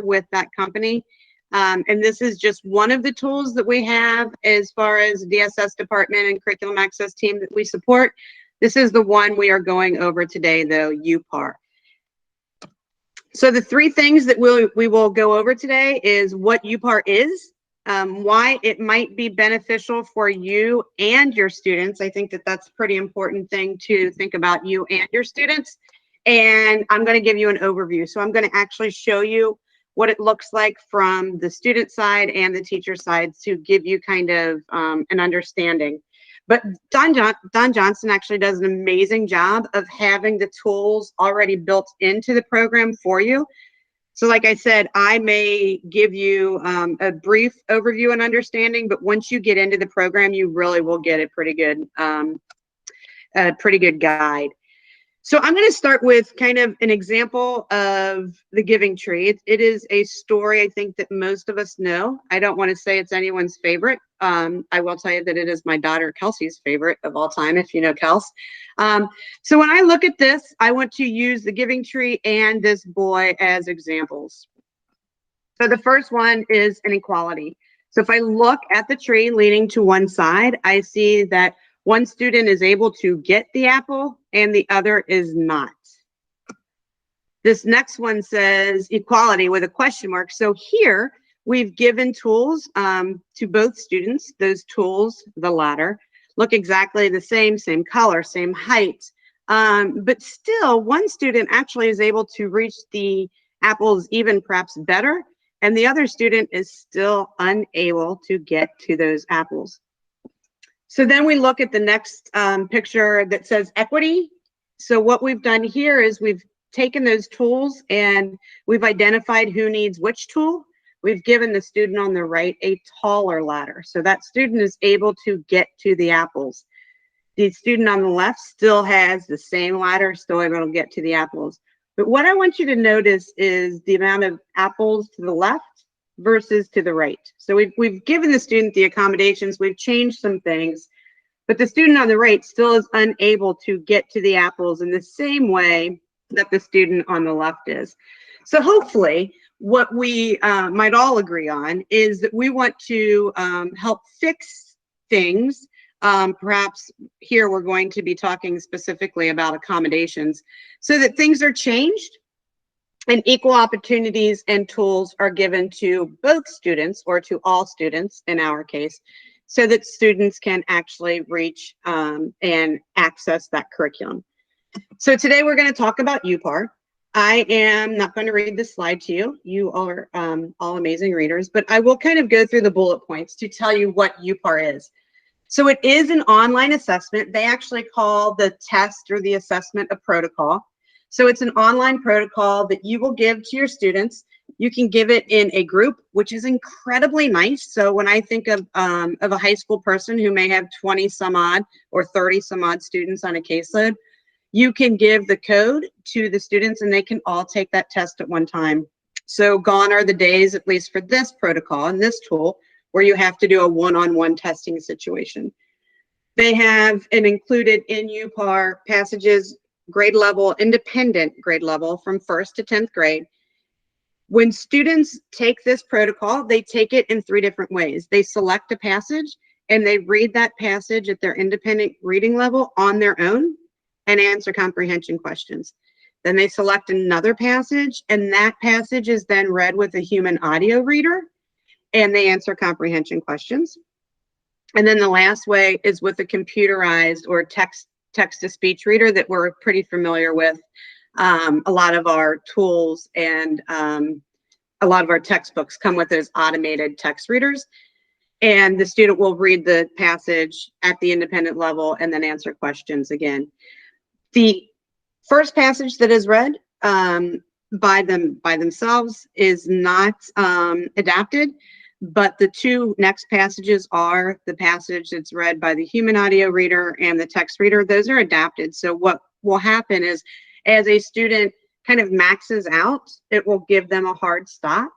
with that company. And this is just one of the tools that we have as far as DSS department and curriculum access team that we support. This is the one we are going over today, though, uPAR. So the three things that we will go over today is what uPAR is, why it might be beneficial for you and your students. I think that that's a pretty important thing to think about, you and your students. And I'm going to give you an overview. So I'm going to actually show you what it looks like from the student side and the teacher side to give you kind of an understanding. But Don Johnson actually does an amazing job of having the tools already built into the program for you. So like I said, I may give you a brief overview and understanding, but once you get into the program, you really will get a pretty good guide. So I'm going to start with kind of an example of the giving tree. It is a story I think that most of us know. I don't want to say it's anyone's favorite. I will tell you that it is my daughter Kelsey's favorite of all time, if you know Kels. So when I look at this, I want to use the giving tree and this boy as examples. So the first one is inequality. So if I look at the tree leaning to one side, I see that one student is able to get the apple and the other is not. This next one says equality with a question mark. So here we've given tools to both students. Those tools, the ladder, look exactly the same color, same height. But still one student actually is able to reach the apples even perhaps better, and the other student is still unable to get to those apples. So then we look at the next picture that says equity. So what we've done here is we've taken those tools and we've identified who needs which tool. We've given the student on the right a taller ladder. So that student is able to get to the apples. The student on the left still has the same ladder, still able to get to the apples. But what I want you to notice is the amount of apples to the left versus to the right. So we've given the student the accommodations, we've changed some things, but the student on the right still is unable to get to the apples in the same way that the student on the left is. So hopefully what we might all agree on is that we want to help fix things. Perhaps here we're going to be talking specifically about accommodations so that things are changed and equal opportunities and tools are given to both students, or to all students in our case, so that students can actually reach and access that curriculum. So today we're going to talk about uPAR. I am not going to read this slide to you. You are all amazing readers, but I will kind of go through the bullet points to tell you what uPAR is. So it is an online assessment. They actually call the test or the assessment a protocol. So it's an online protocol that you will give to your students. You can give it in a group, which is incredibly nice. So when I think of a high school person who may have 20 some odd or 30 some odd students on a caseload, you can give the code to the students and they can all take that test at one time. So gone are the days, at least for this protocol and this tool, where you have to do a one-on-one testing situation. They have an included in uPAR passages, grade level, independent grade level from 1st to 10th grade. When students take this protocol, they take it in 3 different ways. They select a passage and they read that passage at their independent reading level on their own and answer comprehension questions. Then they select another passage and that passage is then read with a human audio reader and they answer comprehension questions. And then the last way is with a computerized or text-to-speech reader that we're pretty familiar with. A lot of our tools and a lot of our textbooks come with those automated text readers. And the student will read the passage at the independent level and then answer questions again. The first passage that is read by themselves is not adapted, but the 2 next passages are the passage that's read by the human audio reader and the text reader. Those are adapted. So what will happen is as a student kind of maxes out, it will give them a hard stop,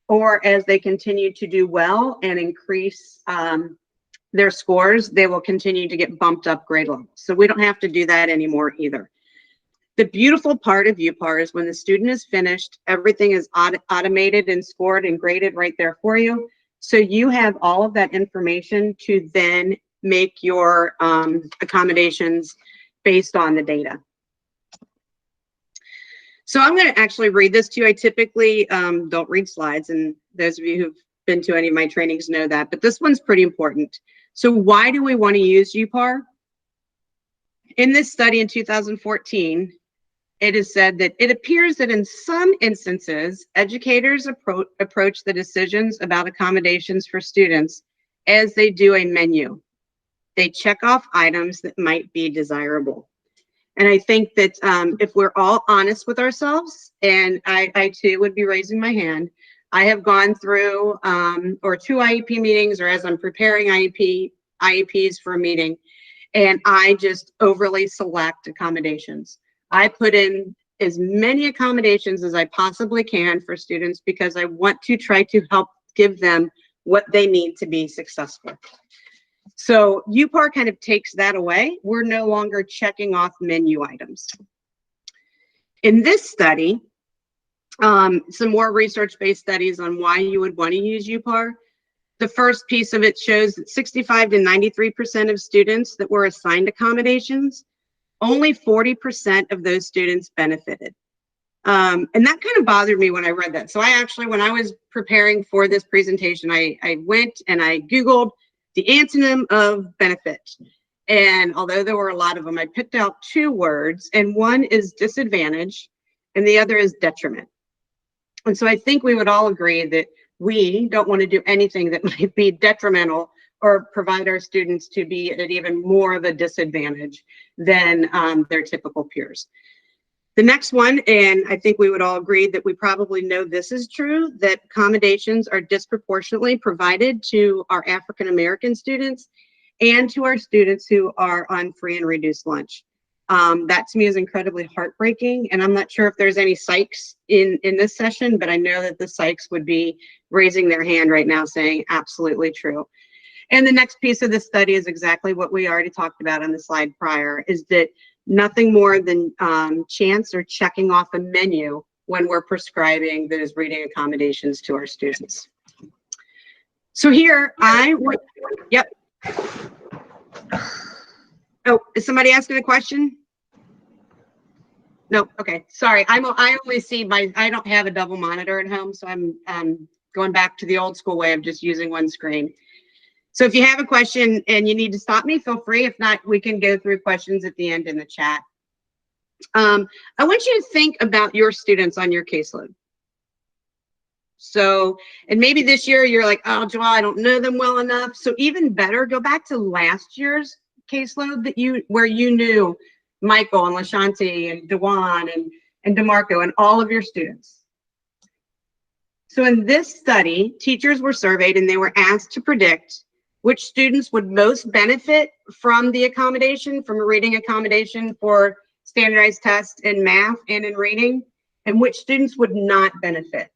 or as they continue to do well and increase their scores, they will continue to get bumped up grade level. So we don't have to do that anymore either. The beautiful part of uPAR is when the student is finished, everything is automated and scored and graded right there for you. So you have all of that information to then make your accommodations based on the data. So I'm going to actually read this to you. I typically don't read slides, and those of you who've been to any of my trainings know that, but this one's pretty important. So why do we want to use uPAR? In this study in 2014, it is said that it appears that in some instances, educators approach the decisions about accommodations for students as they do a menu. They check off items that might be desirable. And I think that if we're all honest with ourselves, and I too would be raising my hand, I have gone through or 2 IEP meetings, or as I'm preparing IEPs for a meeting, and I just overly select accommodations. I put in as many accommodations as I possibly can for students because I want to try to help give them what they need to be successful. So uPAR kind of takes that away. We're no longer checking off menu items. In this study, some more research-based studies on why you would want to use uPAR. The first piece of it shows that 65 to 93% of students that were assigned accommodations, only 40% of those students benefited. And that kind of bothered me when I read that. So I actually, when I was preparing for this presentation, I went and I Googled the antonym of benefit. And although there were a lot of them, I picked out 2 words, and one is disadvantage and the other is detriment. And so I think we would all agree that we don't want to do anything that might be detrimental or provide our students to be at even more of a disadvantage than their typical peers. The next one, and I think we would all agree that we probably know this is true, that accommodations are disproportionately provided to our African American students and to our students who are on free and reduced lunch. That to me is incredibly heartbreaking, and I'm not sure if there's any psychs in this session, but I know that the psychs would be raising their hand right now saying absolutely true. And the next piece of the study is exactly what we already talked about on the slide prior, is that nothing more than chance or checking off a menu when we're prescribing those reading accommodations to our students. So here yep. Oh, is somebody asking a question? No, okay, sorry. I only see I don't have a double monitor at home, so I'm going back to the old school way of just using one screen. So if you have a question and you need to stop me, feel free. If not, we can go through questions at the end in the chat. I want you to think about your students on your caseload. So, and maybe this year you're like, oh, Joelle, I don't know them well enough. So even better, go back to last year's caseload where you knew Michael and LaShanti and Dewan and DeMarco and all of your students. So in this study, teachers were surveyed and they were asked to predict which students would most benefit from the accommodation, from a reading accommodation for standardized tests in math and in reading, and which students would not benefit.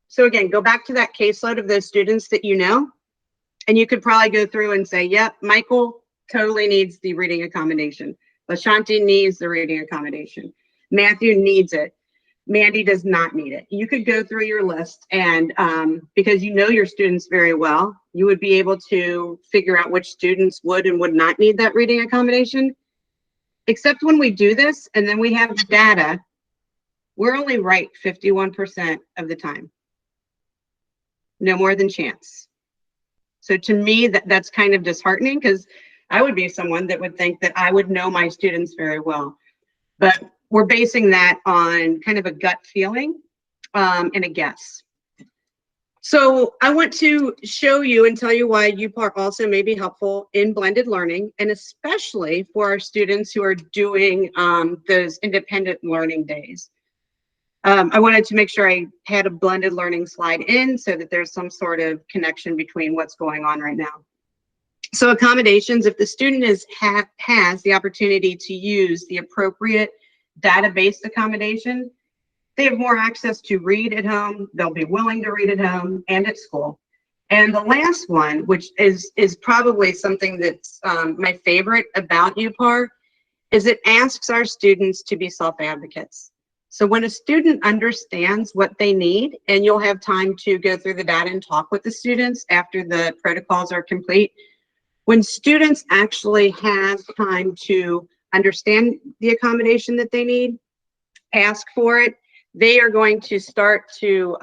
So again, go back to that caseload of those students that you know, and you could probably go through and say, yep, Michael totally needs the reading accommodation. LaShanti needs the reading accommodation. Matthew needs it. Mandy does not need it. You could go through your list, and because you know your students very well, you would be able to figure out which students would and would not need that reading accommodation. Except when we do this and then we have data, we're only right 51% of the time. No more than chance. So to me, that's kind of disheartening, because I would be someone that would think that I would know my students very well. But we're basing that on kind of a gut feeling and a guess. So I want to show you and tell you why uPAR also may be helpful in blended learning, and especially for our students who are doing those independent learning days. I wanted to make sure I had a blended learning slide in so that there's some sort of connection between what's going on right now. So accommodations, if the student has the opportunity to use the appropriate data-based accommodation, they have more access to read at home. They'll be willing to read at home and at school. And the last one, which is probably something that's my favorite about uPAR, is it asks our students to be self-advocates. So when a student understands what they need, and you'll have time to go through the data and talk with the students after the protocols are complete, when students actually have time to understand the accommodation that they need, ask for it, they are going to start to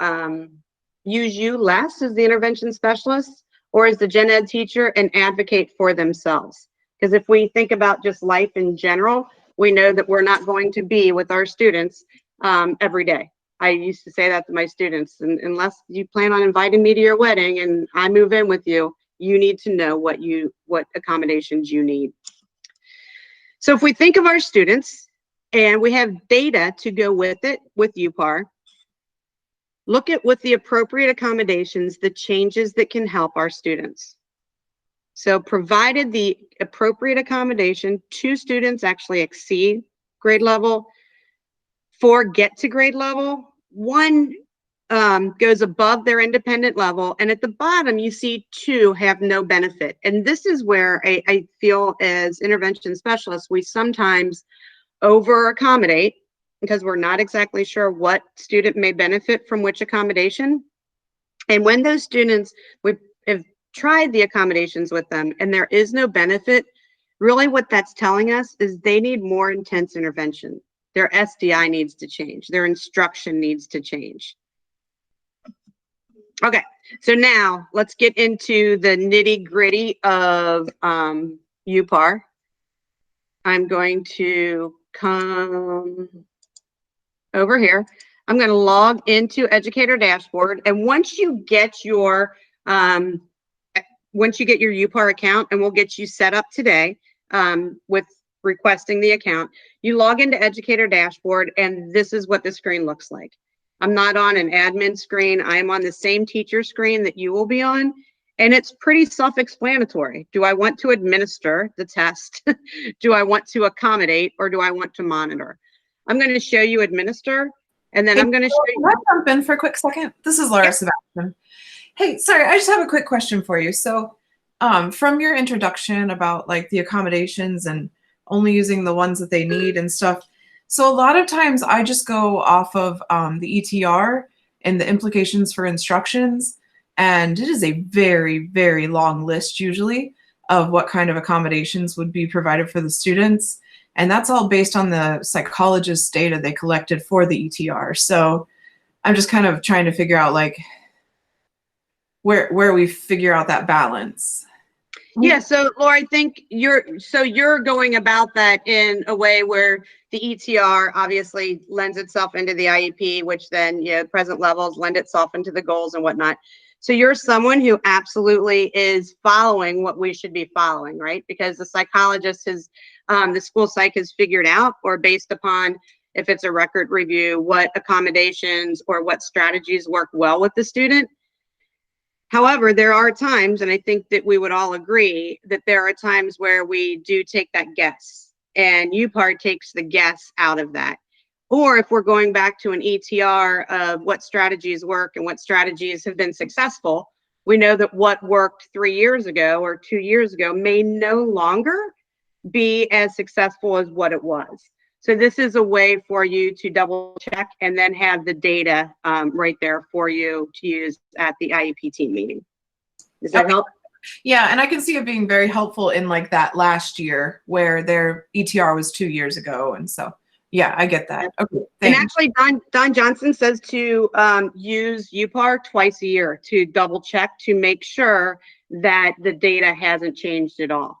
use you less as the intervention specialist or as the gen ed teacher and advocate for themselves. Because if we think about just life in general, we know that we're not going to be with our students every day. I used to say that to my students, and unless you plan on inviting me to your wedding and I move in with you, you need to know what accommodations you need. So if we think of our students and we have data to go with it with uPAR, look at with the appropriate accommodations, the changes that can help our students. So provided the appropriate accommodation, 2 students actually exceed grade level, 4 get to grade level, 1 goes above their independent level, and at the bottom you see 2 have no benefit. And this is where I feel as intervention specialists, we sometimes over accommodate because we're not exactly sure what student may benefit from which accommodation. And when those students, we have tried the accommodations with them and there is no benefit, really what that's telling us is they need more intense intervention. Their SDI needs to change. Their instruction needs to change. Okay, so now let's get into the nitty gritty of uPAR. I'm going to come over here. I'm going to log into Educator Dashboard, and once you get your uPAR account, and we'll get you set up today with requesting the account, you log into Educator Dashboard, and this is what the screen looks like. I'm not on an admin screen. I'm on the same teacher screen that you will be on, and it's pretty self-explanatory. Do I want to administer the test? Do I want to accommodate, or do I want to monitor? I'm going to show you administer, and then I'm going to show you. Can I jump in for a quick second? This is Laura Sebastian. Hey, sorry, I just have a quick question for you. So from your introduction about like the accommodations and only using the ones that they need and stuff, so a lot of times I just go off of the ETR and the implications for instructions, and it is a very, very long list usually of what kind of accommodations would be provided for the students. And that's all based on the psychologist's data they collected for the ETR. So I'm just kind of trying to figure out like where we figure out that balance. Yeah, so Laura, I think you're going about that in a way where the ETR obviously lends itself into the IEP, which then present levels lend itself into the goals and whatnot. So you're someone who absolutely is following what we should be following, right? Because the psychologist has, the school psych has figured out, or based upon if it's a record review, what accommodations or what strategies work well with the student. However, there are times, and I think that we would all agree, that there are times where we do take that guess, and uPAR takes the guess out of that. Or if we're going back to an ETR of what strategies work and what strategies have been successful, we know that what worked 3 years ago or 2 years ago may no longer be as successful as what it was. So this is a way for you to double check and then have the data right there for you to use at the IEP team meeting. Does that help? Yeah, and I can see it being very helpful in like that last year where their ETR was 2 years ago. And so, yeah, I get that. Okay, and actually Don Johnson says to use uPAR twice a year to double check to make sure that the data hasn't changed at all.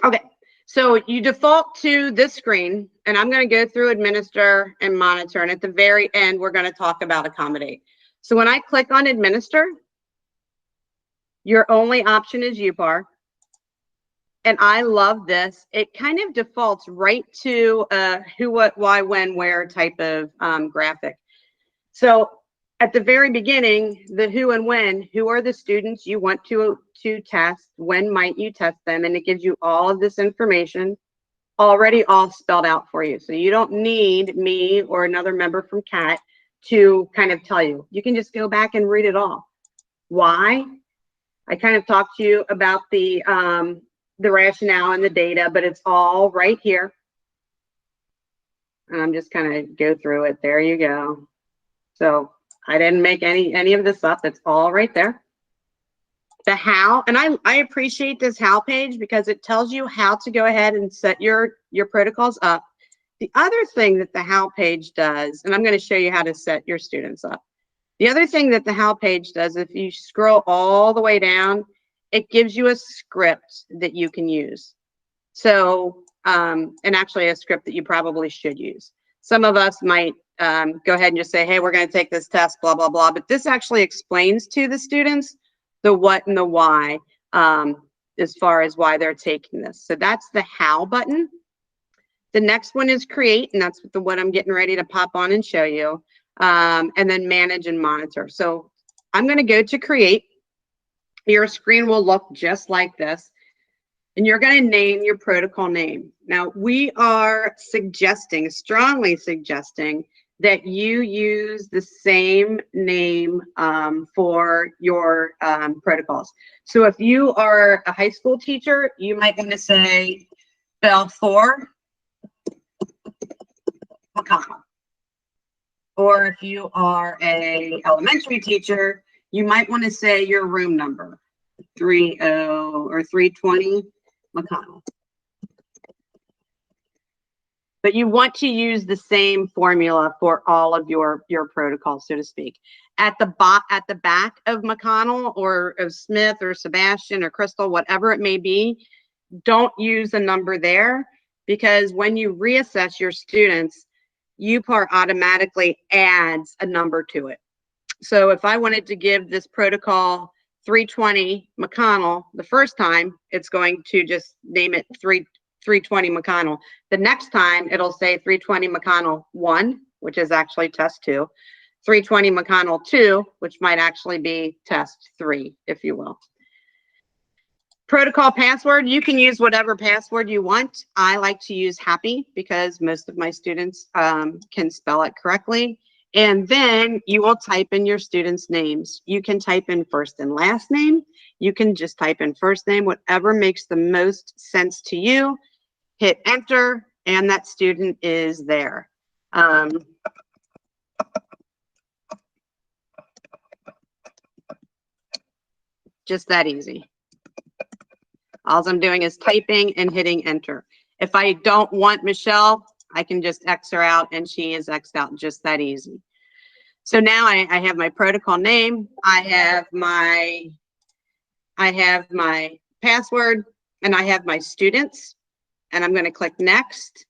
Okay. So you default to this screen, and I'm going to go through administer and monitor. And at the very end, we're going to talk about accommodate. So when I click on administer, your only option is uPAR. And I love this. It kind of defaults right to who, what, why, when, where type of graphic. So at the very beginning, the who and when, who are the students you want to test, when might you test them, and it gives you all of this information already all spelled out for you. So you don't need me or another member from CAT to kind of tell you. You can just go back and read it all. Why? I kind of talked to you about the the rationale and the data, but it's all right here. And I'm just kind of go through it. There you go. So I didn't make any of this up. It's all right there. The how, and I appreciate this how page because it tells you how to go ahead and set your protocols up. The other thing that the how page does, and I'm going to show you how to set your students up. The other thing that the how page does, if you scroll all the way down, it gives you a script that you can use. So, and actually a script that you probably should use. Some of us might go ahead and just say, hey, we're going to take this test, blah, blah, blah. But this actually explains to the students the what and the why as far as why they're taking this. So that's the how button. The next one is create, and that's what I'm getting ready to pop on and show you. And then manage and monitor. So I'm going to go to create. Your screen will look just like this. And you're going to name your protocol name. Now, we are suggesting, strongly suggesting, that you use the same name for your protocols. So if you are a high school teacher, you might want to say Belfour McConnell. Or if you are a elementary teacher, you might want to say your room number, 30 or 320 McConnell. But you want to use the same formula for all of your protocols, so to speak. At the back of McConnell or of Smith or Sebastian or Crystal, whatever it may be, don't use a number there, because when you reassess your students, uPAR automatically adds a number to it. So if I wanted to give this protocol 320 McConnell the first time, it's going to just name it 320 McConnell. The next time it'll say 320 McConnell 1, which is actually test 2, 320 McConnell 2, which might actually be test 3, if you will. Protocol password, you can use whatever password you want. I like to use happy because most of my students can spell it correctly. And then you will type in your students' names. You can type in first and last name. You can just type in first name, whatever makes the most sense to you. Hit enter, and that student is there. Just that easy. All I'm doing is typing and hitting enter. If I don't want Michelle, I can just X her out and she is X'd out, just that easy. So now I have my protocol name, I have my password, and I have my students, and I'm going to click next,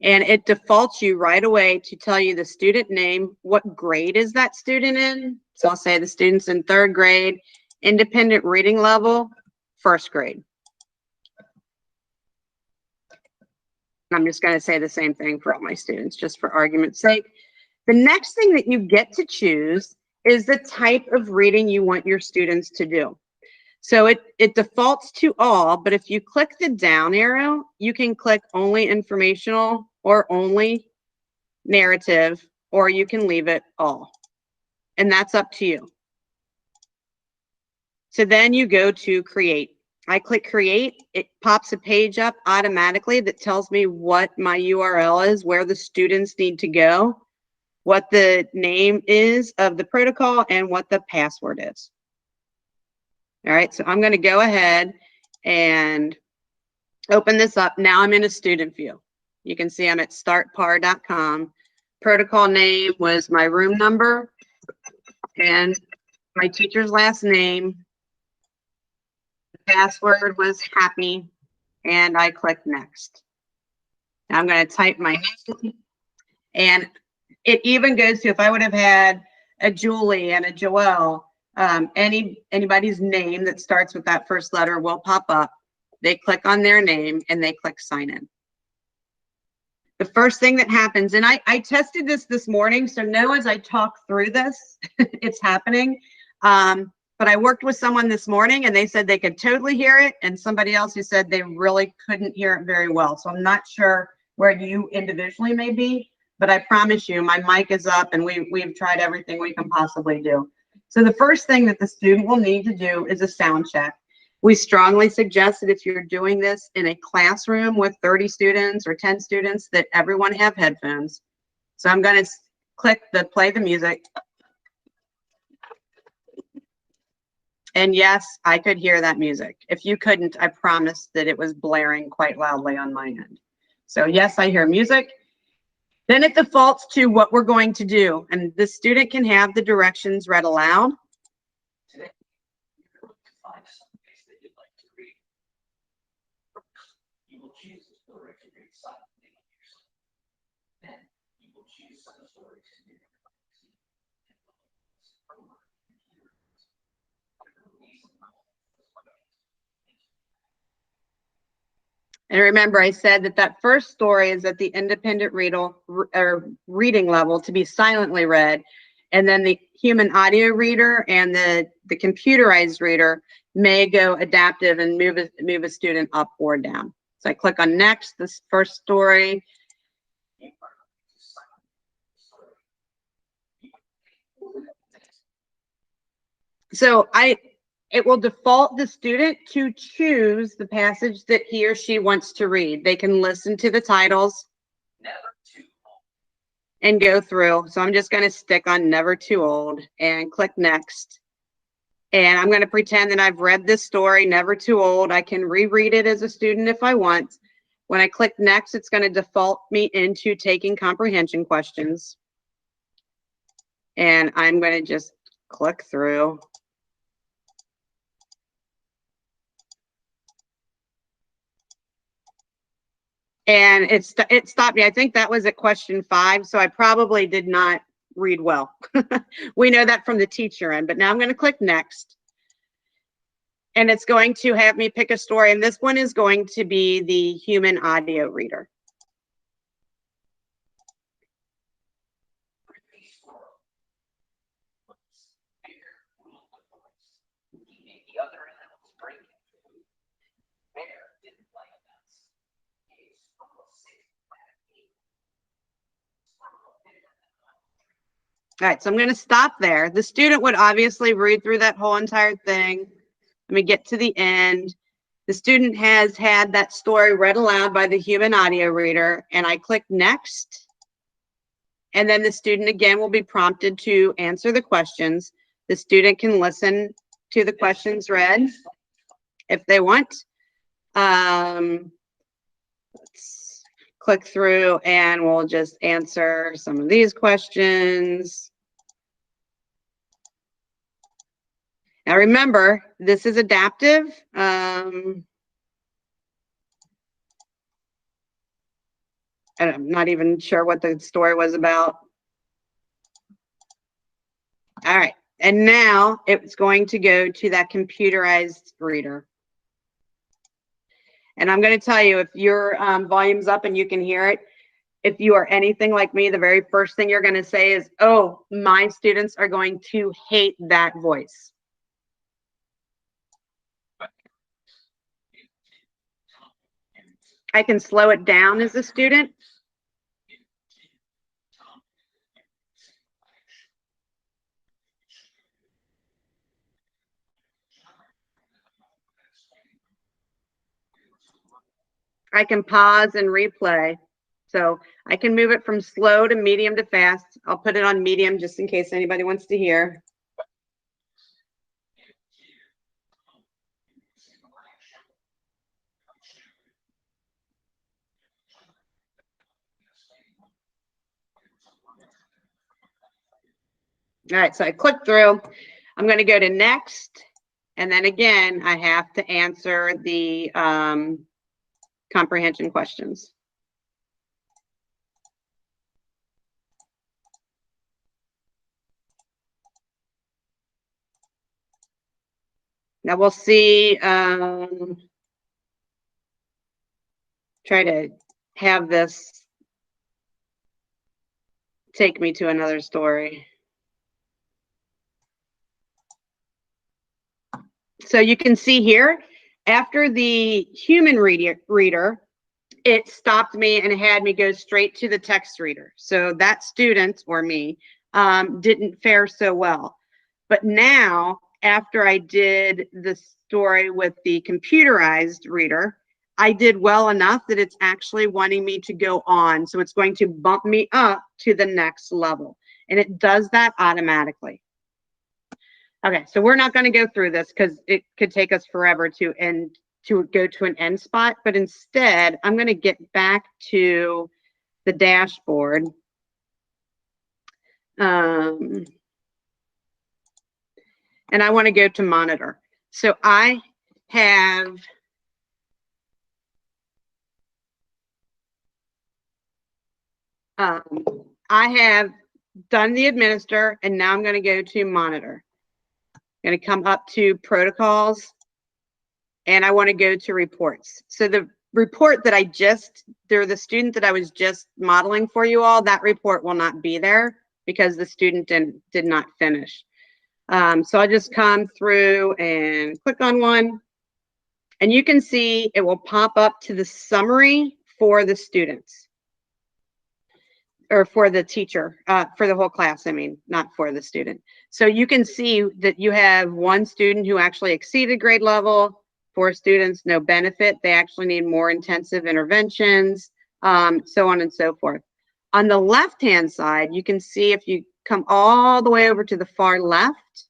and it defaults you right away to tell you the student name, what grade is that student in. So I'll say the student's in 3rd grade, independent reading level, 1st grade. I'm just going to say the same thing for all my students, just for argument's sake. The next thing that you get to choose is the type of reading you want your students to do. So it defaults to all, but if you click the down arrow, you can click only informational or only narrative, or you can leave it all. And that's up to you. So then you go to create. I click create, it pops a page up automatically that tells me what my URL is, where the students need to go, what the name is of the protocol, and what the password is. All right, so I'm going to go ahead and open this up. Now I'm in a student view. You can see I'm at startpar.com. Protocol name was my room number and my teacher's last name. Password was happy, and I click next. Now I'm going to type my name, and it even goes to, if I would have had a Julie and a Joelle, anybody's name that starts with that first letter will pop up. They click on their name and they click sign in. The first thing that happens, and I tested this morning, so know as I talk through this, it's happening. But I worked with someone this morning and they said they could totally hear it, and somebody else who said they really couldn't hear it very well. So I'm not sure where you individually may be, but I promise you my mic is up and we've tried everything we can possibly do. So the first thing that the student will need to do is a sound check. We strongly suggest that if you're doing this in a classroom with 30 students or 10 students, that everyone have headphones. So I'm going to click the play the music. And yes, I could hear that music. If you couldn't, I promise that it was blaring quite loudly on my end. So yes, I hear music. Then it defaults to what we're going to do. And the student can have the directions read aloud. Today, you're going to find someplace that you'd like to read. You will choose the story to read silently on yourself. Then you will choose some stories to read. And remember, I said that that first story is at the independent reading level to be silently read. And then the human audio reader and the computerized reader may go adaptive and move a student up or down. So I click on next, this first story. So it will default the student to choose the passage that he or she wants to read. They can listen to the titles and go through. So I'm just going to stick on Never Too Old and click next. And I'm going to pretend that I've read this story, Never Too Old. I can reread it as a student if I want. When I click next, it's going to default me into taking comprehension questions. And I'm going to just click through. And it stopped me. I think that was at question 5. So I probably did not read well. We know that from the teacher end, but now I'm going to click next. And it's going to have me pick a story. And this one is going to be the human audio reader. All right, so I'm going to stop there. The student would obviously read through that whole entire thing. Let me get to the end. The student has had that story read aloud by the human audio reader, and I click next. And then the student again will be prompted to answer the questions. The student can listen to the questions read if they want. Let's click through and we'll just answer some of these questions. Now remember, this is adaptive. And I'm not even sure what the story was about. All right, and now it's going to go to that computerized reader. And I'm going to tell you, if your volume's up and you can hear it, if you are anything like me, the very first thing you're going to say is, oh, my students are going to hate that voice. I can slow it down as a student. I can pause and replay. So I can move it from slow to medium to fast. I'll put it on medium just in case anybody wants to hear. All right, so I click through. I'm going to go to next. And then again, I have to answer the comprehension questions. Now we'll see, try to have this take me to another story. So you can see here, after the human reader, it stopped me and had me go straight to the text reader. So that student, or me, didn't fare so well. But now, after I did the story with the computerized reader, I did well enough that it's actually wanting me to go on. So it's going to bump me up to the next level. And it does that automatically. Okay, so we're not going to go through this because it could take us forever to go to an end spot. But instead, I'm going to get back to the dashboard. And I want to go to monitor. So I have done the administer, and now I'm going to go to monitor. I'm going to come up to protocols, and I want to go to reports. So the report that the student that I was just modeling for you all, that report will not be there because the student did not finish. So I'll just come through and click on one, and you can see it will pop up to the summary for the students, or for the teacher, for the whole class, I mean, not for the student. So you can see that you have one student who actually exceeded grade level, 4 students, no benefit. They actually need more intensive interventions, so on and so forth. On the left-hand side, you can see if you come all the way over to the far left,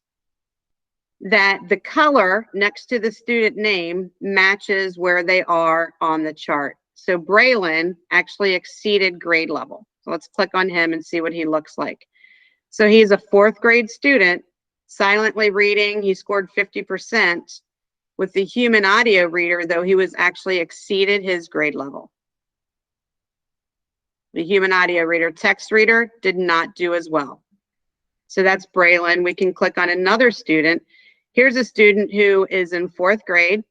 that the color next to the student name matches where they are on the chart. So Braylon actually exceeded grade level. So let's click on him and see what he looks like. So he's a 4th grade student, silently reading. He scored 50%. With the human audio reader, though, he was actually exceeded his grade level. The human audio reader, text reader, did not do as well. So that's Braylon. We can click on another student. Here's a student who is in 4th grade.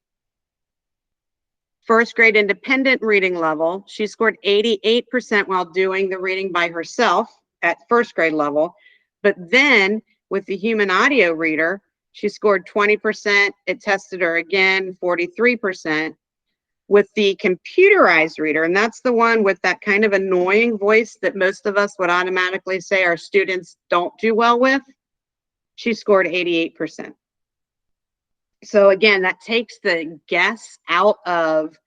1st grade independent reading level. She scored 88% while doing the reading by herself at 1st grade level. But then with the human audio reader, she scored 20%. It tested her again, 43%. With the computerized reader, and that's the one with that kind of annoying voice that most of us would automatically say our students don't do well with, she scored 88%. So again, that takes the guess out of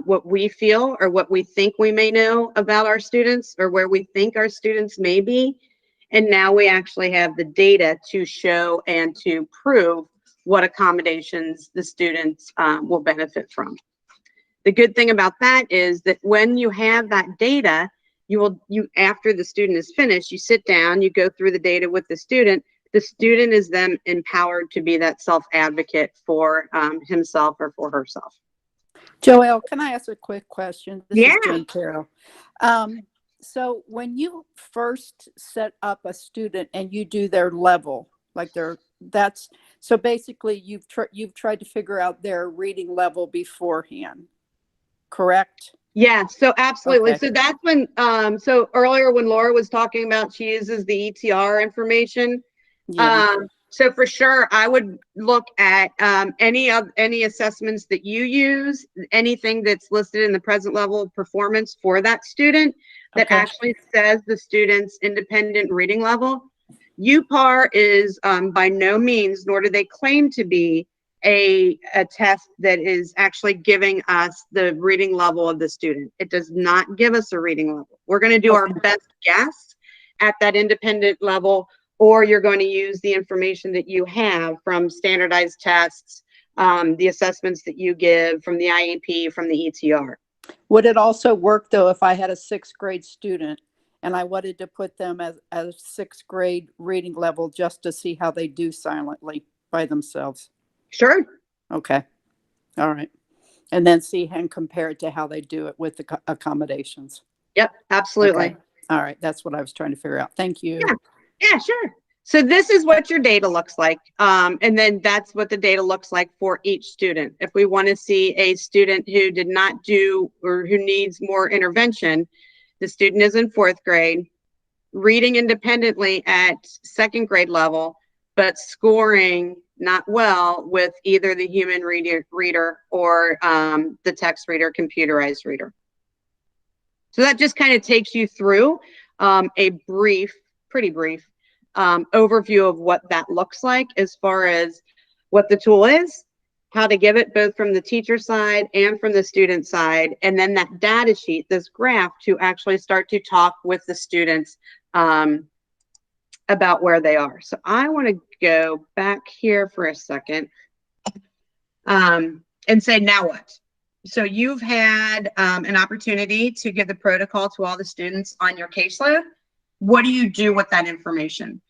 what we feel or what we think we may know about our students or where we think our students may be. And now we actually have the data to show and to prove what accommodations the students will benefit from. The good thing about that is that when you have that data, after the student is finished, you sit down, you go through the data with the student. The student is then empowered to be that self-advocate for himself or for herself. Joelle, can I ask a quick question? This Yeah. is Jen Carroll. So when you first set up a student and you do their level, like so basically you've tried to figure out their reading level beforehand, correct? Yeah, so absolutely. Okay. So that's when, so earlier when Laura was talking about she uses the ETR information. Yeah. So for sure, I would look at any assessments that you use, anything that's listed in the present level of performance for that student that Okay. actually says the student's independent reading level. uPAR is by no means, nor do they claim to be, a test that is actually giving us the reading level of the student. It does not give us a reading level. We're going to do our best guess at that independent level, or you're going to use the information that you have from standardized tests, the assessments that you give from the IEP, from the ETR. Would it also work though if I had a 6th grade student and I wanted to put them as a 6th grade reading level just to see how they do silently by themselves? Sure. Okay. All right. And then see and compare it to how they do it with the accommodations. Yep, absolutely. Okay. All right. That's what I was trying to figure out. Thank you. Yeah, sure. So this is what your data looks like. And then that's what the data looks like for each student. If we want to see a student who did not do or who needs more intervention, the student is in 4th grade, reading independently at 2nd grade level, but scoring not well with either the human reader or the text reader, computerized reader. So that just kind of takes you through a pretty brief overview of what that looks like as far as what the tool is, how to give it both from the teacher side and from the student side, and then that data sheet, this graph, to actually start to talk with the students about where they are. So I want to go back here for a second and say, now what? So you've had an opportunity to give the protocol to all the students on your caseload. What do you do with that information?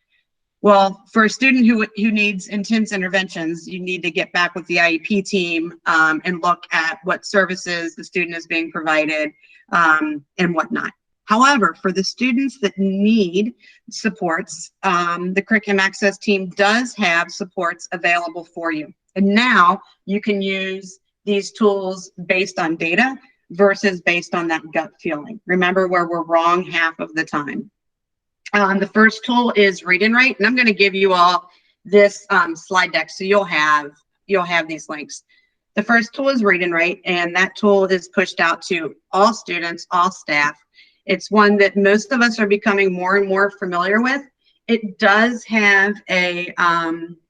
Well, for a student who needs intense interventions, you need to get back with the IEP team and look at what services the student is being provided and whatnot. However, for the students that need supports, the Curriculum Access team does have supports available for you. And now you can use these tools based on data versus based on that gut feeling. Remember where we're wrong half of the time. The first tool is Read and Write, and I'm going to give you all this slide deck so you'll have these links. The first tool is Read and Write, and that tool is pushed out to all students, all staff. It's one that most of us are becoming more and more familiar with. It does have a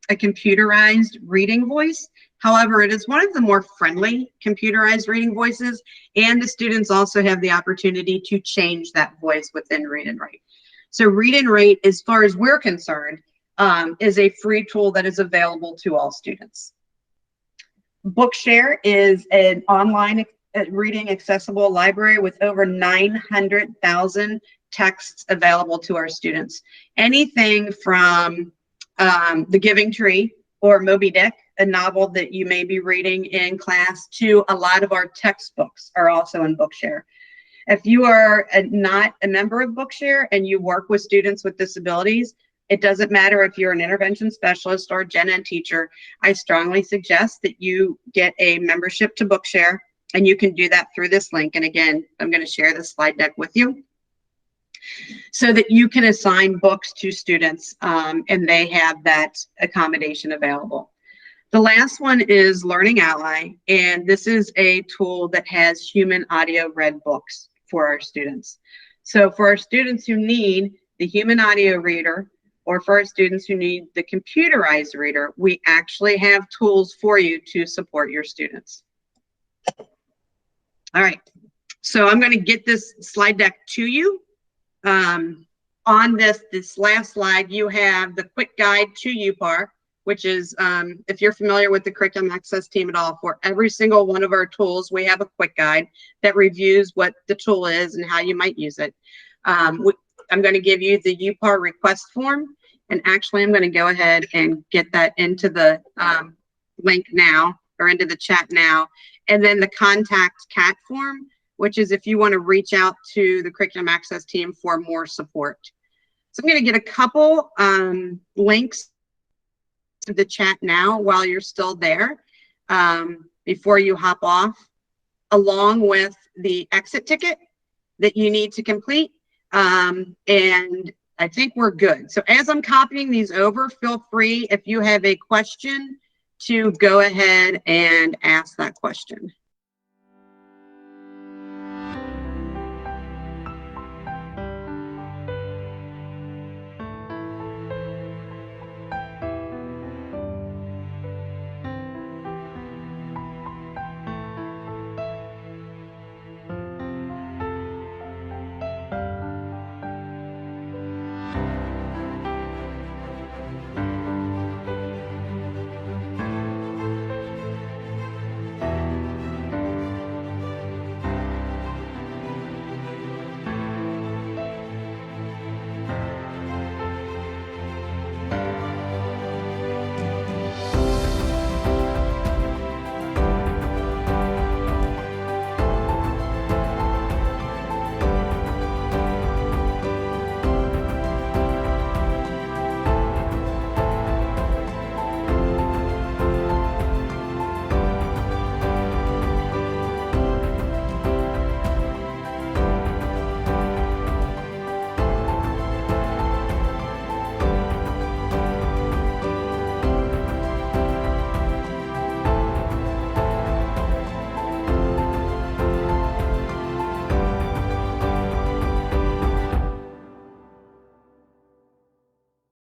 computerized reading voice. However, it is one of the more friendly computerized reading voices, and the students also have the opportunity to change that voice within Read and Write. So Read and Write, as far as we're concerned, is a free tool that is available to all students. Bookshare is an online reading accessible library with over 900,000 texts available to our students. Anything from The Giving Tree or Moby Dick, a novel that you may be reading in class, to a lot of our textbooks are also in Bookshare. If you are not a member of Bookshare and you work with students with disabilities, it doesn't matter if you're an intervention specialist or a gen ed teacher, I strongly suggest that you get a membership to Bookshare, and you can do that through this link. And again, I'm going to share this slide deck with you so that you can assign books to students and they have that accommodation available. The last one is Learning Ally, and this is a tool that has human audio read books for our students. So for our students who need the human audio reader, or for our students who need the computerized reader, we actually have tools for you to support your students. All right, so I'm going to get this slide deck to you. On this last slide, you have the quick guide to uPAR, which is, if you're familiar with the Curriculum Access team at all, for every single one of our tools, we have a quick guide that reviews what the tool is and how you might use it. I'm going to give you the uPAR request form, and actually I'm going to go ahead and get that into the link now, or into the chat now, and then the contact CAT form, which is if you want to reach out to the Curriculum Access team for more support. So I'm going to get a couple links to the chat now while you're still there, before you hop off, along with the exit ticket that you need to complete. And I think we're good. So as I'm copying these over, feel free, if you have a question, to go ahead and ask that question.